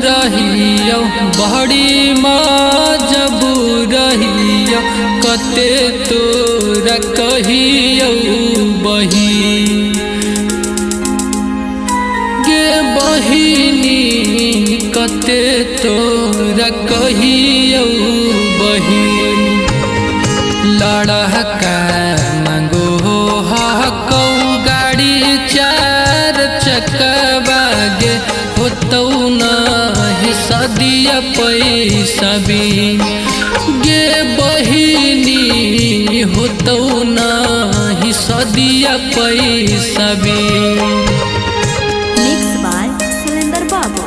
रहियो बड़ी मजबूरहियो कते तोरा कहियो बही गे बहिनी कते तोरा कहियो बहिन लड़का मांगो हकौ गाड़ी चार चक्का गे होतौ नहीं सदिया पैसा बिन गे बहिनी होतौ नहीं सदिया पैसा बिन। Mixed by Sulender Babu.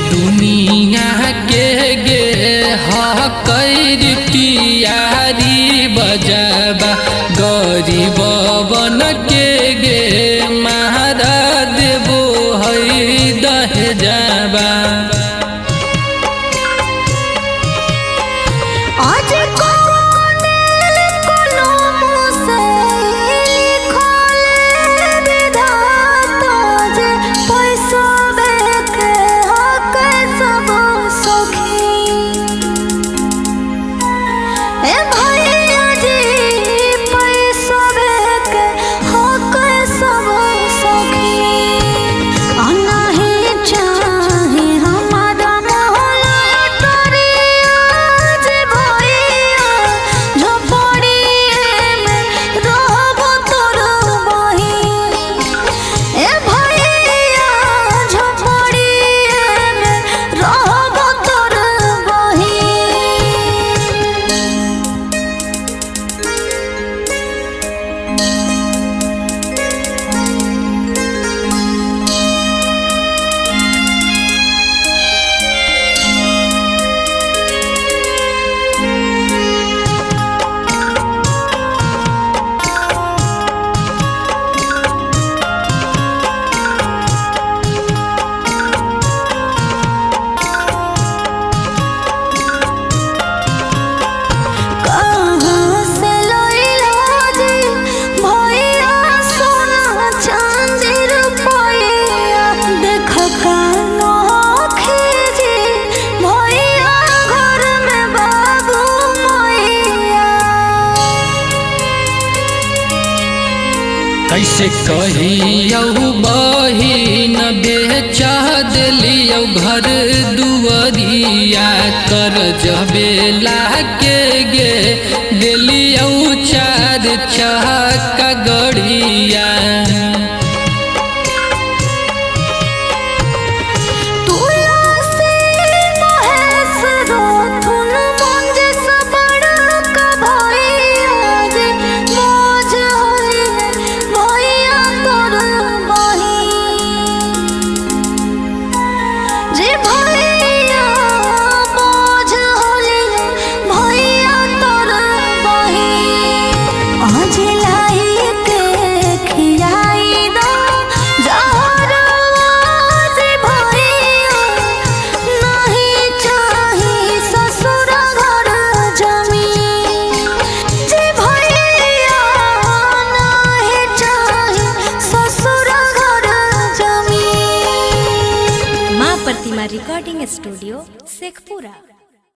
दुनिया के गे हकैर पियारी बजाबा गरीब बन के गे महारा देबो है दह जाबा कैसे कहियो बहिन बेचा दिलियो घर दुआरिया कर जबेला के गे